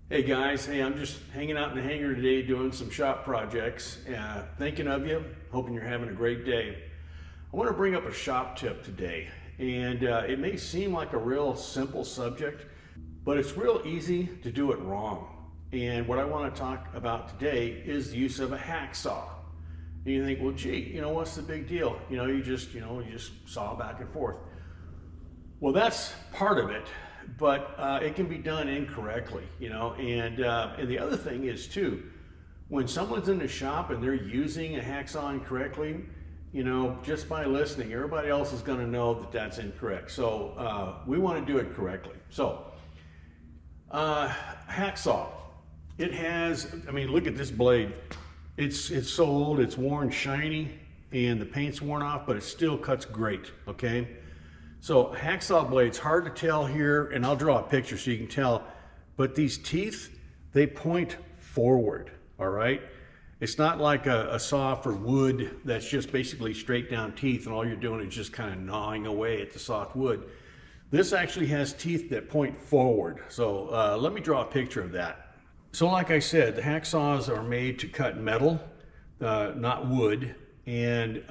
Hey guys, hey, I'm just hanging out in the hangar today doing some shop projects. Thinking of you, hoping you're having a great day. I want to bring up a shop tip today, and it may seem like a real simple subject, but it's real easy to do it wrong. And what I want to talk about today is the use of a hacksaw. And you think, well, gee, what's the big deal? You just saw back and forth. Well, that's part of it, but it can be done incorrectly, and the other thing is too, when someone's in the shop and they're using a hacksaw incorrectly, just by listening, everybody else is going to know that that's incorrect. So we want to do it correctly. So hacksaw, it has, look at this blade. It's so old, it's worn shiny, and the paint's worn off, but it still cuts great, okay? So hacksaw blades, hard to tell here, and I'll draw a picture so you can tell, but these teeth, they point forward, all right? It's not like a saw for wood that's just basically straight down teeth and all you're doing is just kind of gnawing away at the soft wood. This actually has teeth that point forward. So let me draw a picture of that. So like I said, the hacksaws are made to cut metal, not wood, and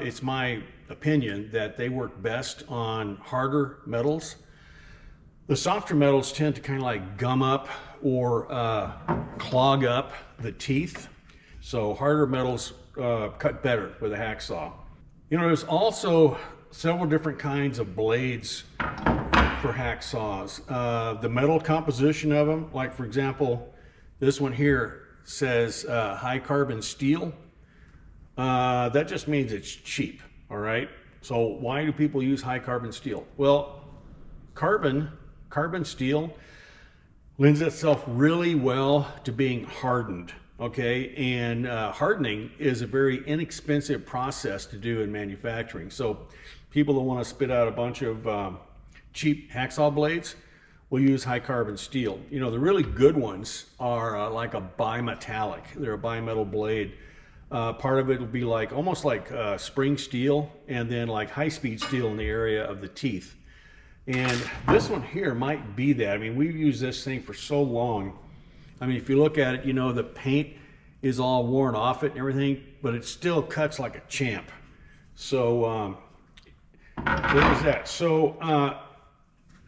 it's my opinion that they work best on harder metals. The softer metals tend to kind of like gum up or clog up the teeth. So harder metals cut better with a hacksaw. There's also several different kinds of blades for hacksaws. The metal composition of them, like for example, this one here says high carbon steel. That just means it's cheap. All right, so why do people use high carbon steel? Well, carbon steel lends itself really well to being hardened, okay? And hardening is a very inexpensive process to do in manufacturing. So people that want to spit out a bunch of cheap hacksaw blades will use high carbon steel. The really good ones are like a bimetallic. They're a bimetal blade. Part of it will be like almost like spring steel, and then like high-speed steel in the area of the teeth. And this one here might be that. We've used this thing for so long. If you look at it, the paint is all worn off it and everything, but it still cuts like a champ. So there's that. So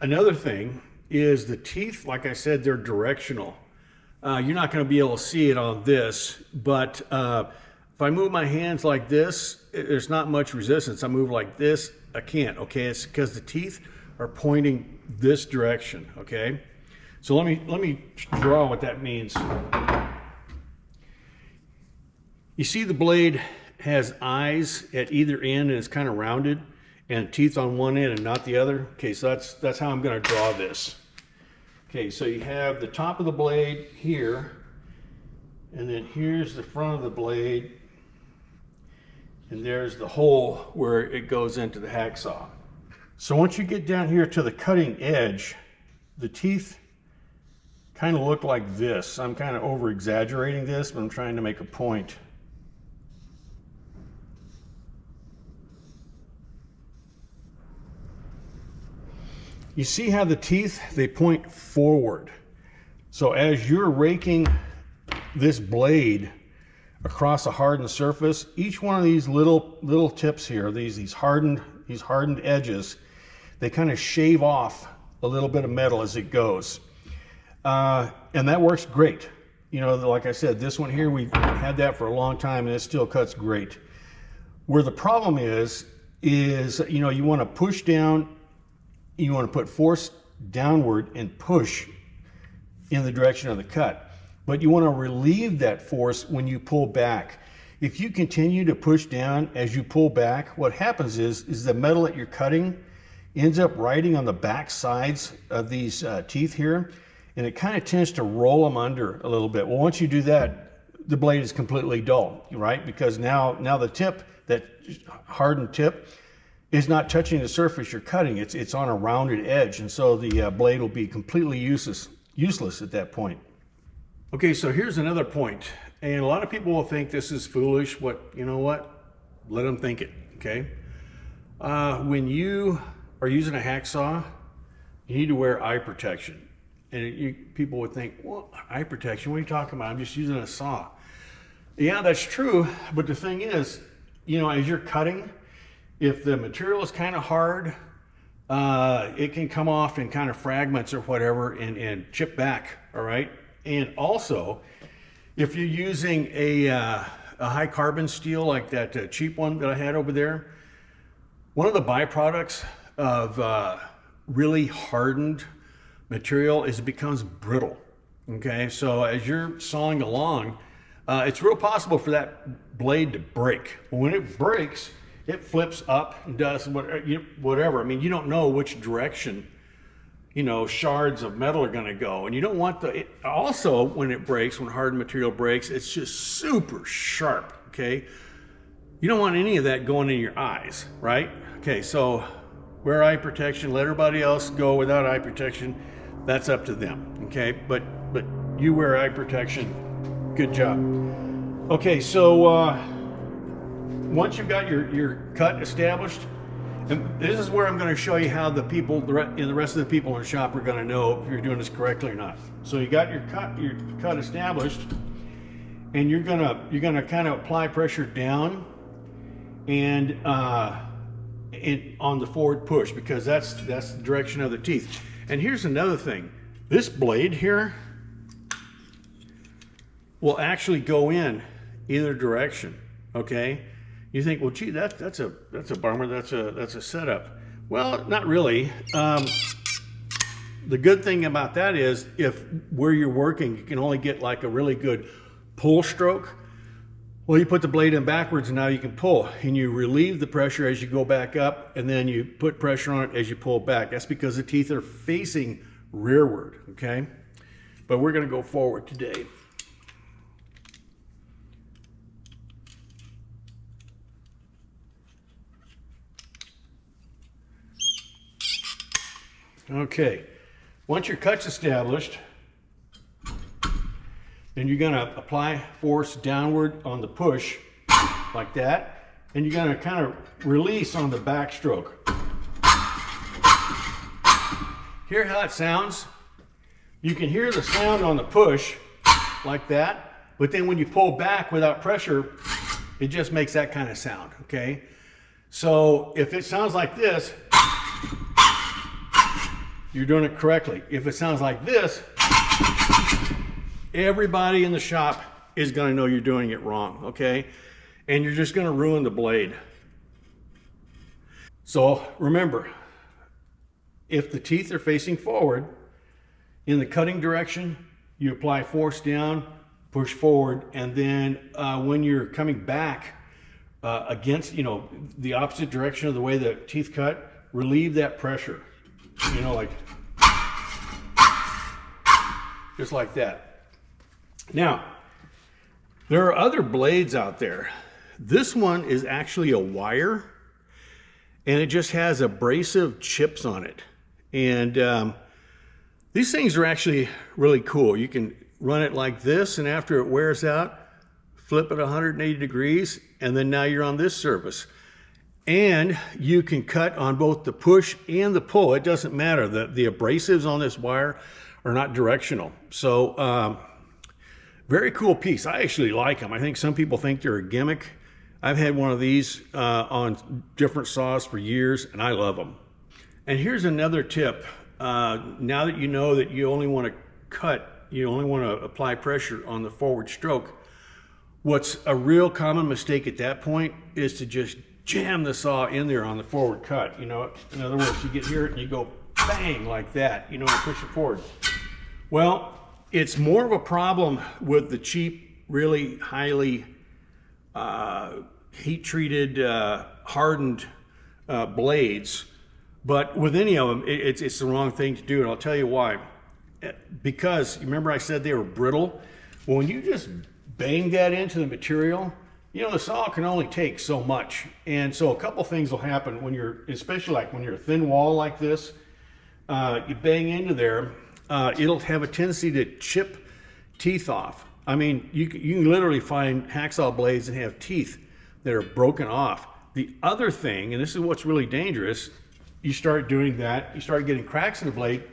another thing is the teeth, like I said, they're directional. You're not going to be able to see it on this, but if I move my hands like this, there's not much resistance. I move like this, I can't, okay? It's because the teeth are pointing this direction, okay? So let me draw what that means. You see the blade has eyes at either end and it's kind of rounded, and teeth on one end and not the other. Okay, so that's how I'm gonna draw this. Okay, so you have the top of the blade here, and then here's the front of the blade, and there's the hole where it goes into the hacksaw. So once you get down here to the cutting edge, the teeth kind of look like this. I'm kind of over exaggerating this, but I'm trying to make a point. You see how the teeth, they point forward. So as you're raking this blade across a hardened surface, each one of these little tips here, these hardened edges, they kind of shave off a little bit of metal as it goes, and that works great. Like I said, this one here, we've had that for a long time and it still cuts great. Where the problem is you want to push down, you want to put force downward and push in the direction of the cut. But you want to relieve that force when you pull back. If you continue to push down as you pull back, what happens is the metal that you're cutting ends up riding on the back sides of these teeth here, and it kind of tends to roll them under a little bit. Well, once you do that, the blade is completely dull, right? Because now the tip, that hardened tip, is not touching the surface you're cutting. It's on a rounded edge, and so the blade will be completely useless at that point. Okay, so here's another point, and a lot of people will think this is foolish. You know what? Let them think it, okay? When you are using a hacksaw, you need to wear eye protection. And people would think, well, eye protection, what are you talking about? I'm just using a saw. Yeah, that's true. But the thing is, you know, as you're cutting, if the material is kind of hard, it can come off in kind of fragments or whatever and chip back, all right? And also, if you're using a high carbon steel like that cheap one that I had over there, one of the byproducts of really hardened material is it becomes brittle, okay? So as you're sawing along, it's real possible for that blade to break. When it breaks, it flips up and does whatever. I mean, you don't know which direction, you know, shards of metal are going to go. And you don't want also when it breaks, when hardened material breaks, it's just super sharp, okay? You don't want any of that going in your eyes, right? Okay, so wear eye protection, let everybody else go without eye protection. That's up to them, okay? But you wear eye protection, good job. Okay, so once you've got your cut established, and this is where I'm going to show you how the rest of the people in the shop are going to know if you're doing this correctly or not. So you got your cut established, and you're gonna kind of apply pressure down and on the forward push, because that's the direction of the teeth. And here's another thing: this blade here will actually go in either direction. Okay. You think, well, gee, that's a bummer. That's a setup. Well, not really. The good thing about that is, if where you're working, you can only get like a really good pull stroke. Well, you put the blade in backwards, and now you can pull, and you relieve the pressure as you go back up, and then you put pressure on it as you pull back. That's because the teeth are facing rearward. Okay, but we're going to go forward today. Okay, once your cut's established, then you're going to apply force downward on the push like that, and you're going to kind of release on the backstroke. Hear how it sounds? You can hear the sound on the push like that, but then when you pull back without pressure, it just makes that kind of sound, okay? So if it sounds like this, you're doing it correctly. If it sounds like this, everybody in the shop is going to know you're doing it wrong, okay? And you're just going to ruin the blade. So remember, if the teeth are facing forward in the cutting direction, you apply force down, push forward, and then when you're coming back against, you know, the opposite direction of the way the teeth cut, relieve that pressure. You know, like, just like that. Now, there are other blades out there. This one is actually a wire, and it just has abrasive chips on it. And these things are actually really cool. You can run it like this, and after it wears out, flip it 180 degrees, and then now you're on this surface. And you can cut on both the push and the pull. It doesn't matter. The abrasives on this wire are not directional. So very cool piece. I actually like them. I think some people think they're a gimmick. I've had one of these on different saws for years, and I love them. And here's another tip. Now that you know that you only want to cut, you only want to apply pressure on the forward stroke, what's a real common mistake at that point is to just jam the saw in there on the forward cut. You know, in other words, you get here and you go bang like that, you know, and push it forward. Well, it's more of a problem with the cheap, really highly heat-treated, hardened blades. But with any of them, it's the wrong thing to do, and I'll tell you why. Because, remember I said they were brittle? Well, when you just bang that into the material, you know, the saw can only take so much. And so a couple things will happen when you're, especially like when you're a thin wall like this, you bang into there, it'll have a tendency to chip teeth off. I mean, you can literally find hacksaw blades that have teeth that are broken off. The other thing, and this is what's really dangerous, you start doing that, you start getting cracks in the blade.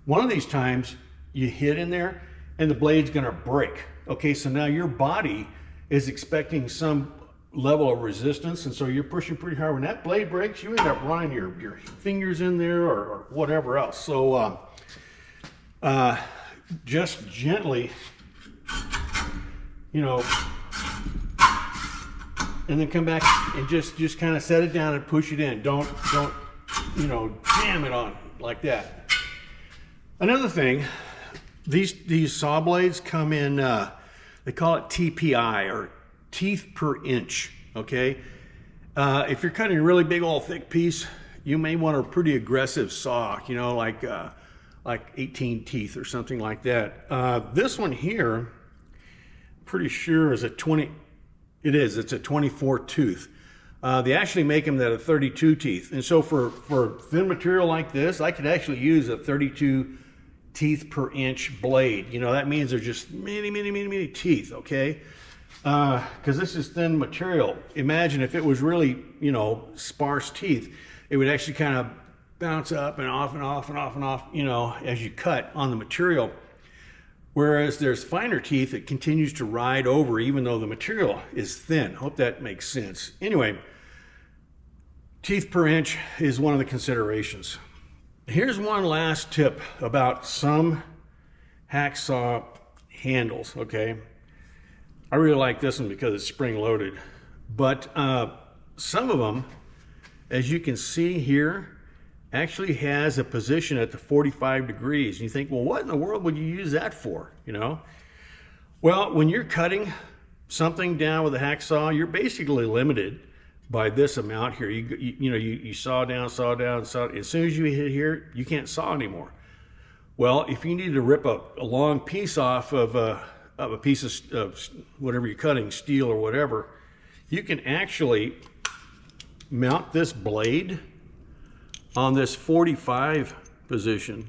One of these times, you hit in there and the blade's gonna break. Okay, so now your body is expecting some level of resistance, and so you're pushing pretty hard. When that blade breaks, you end up running your fingers in there or whatever else. So just gently, you know, and then come back and just kind of set it down and push it in. Don't you know, jam it on like that. Another thing, these saw blades come in, they call it TPI, or teeth per inch. Okay, if you're cutting a really big old thick piece, you may want a pretty aggressive saw, you know, like 18 teeth or something like that. This one here, pretty sure is a 20. It's a 24 tooth. They actually make them that are 32 teeth, and so for thin material like this, I could actually use a 32 teeth per inch blade. You know, that means there's just many teeth. Okay, because this is thin material. Imagine if it was really, you know, sparse teeth, it would actually kind of bounce up and off and off and off and off, you know, as you cut on the material. Whereas there's finer teeth that continues to ride over even though the material is thin. Hope that makes sense. Anyway, teeth per inch is one of the considerations. Here's one last tip about some hacksaw handles, okay? I really like this one because it's spring loaded, but some of them, as you can see here, actually has a position at the 45 degrees. And you think, well, what in the world would you use that for, you know? Well, when you're cutting something down with a hacksaw, you're basically limited by this amount here. You saw down, saw. As soon as you hit here, you can't saw anymore. Well, if you need to rip a long piece off of a piece of whatever you're cutting, steel or whatever, you can actually mount this blade on this 45 position.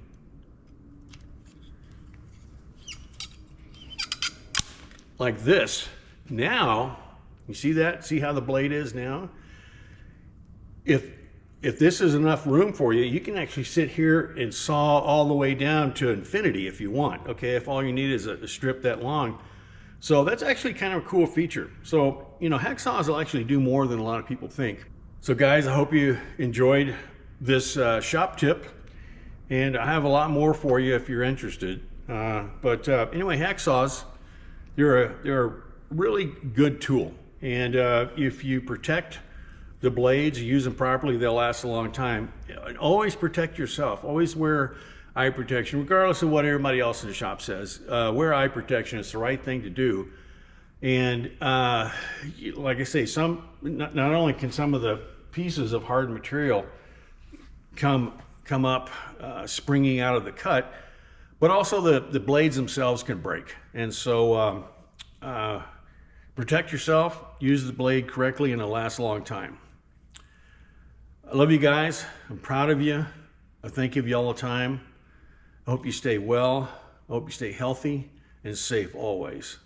Like this. Now, you see that? See how the blade is now? If this is enough room for you, you can actually sit here and saw all the way down to infinity if you want. Okay, if all you need is a strip that long. So that's actually kind of a cool feature. So, you know, hacksaws will actually do more than a lot of people think. So guys, I hope you enjoyed this shop tip, and I have a lot more for you if you're interested. Anyway, hacksaws, they're a really good tool, and if you protect the blades, you use them properly, they'll last a long time. And always protect yourself. Always wear eye protection, regardless of what everybody else in the shop says. Wear eye protection. It's the right thing to do. And like I say, not only can some of the pieces of hard material come up springing out of the cut, but also the blades themselves can break. And so protect yourself, use the blade correctly, and it'll last a long time. I love you guys. I'm proud of you. I think of you all the time. I hope you stay well. I hope you stay healthy and safe always.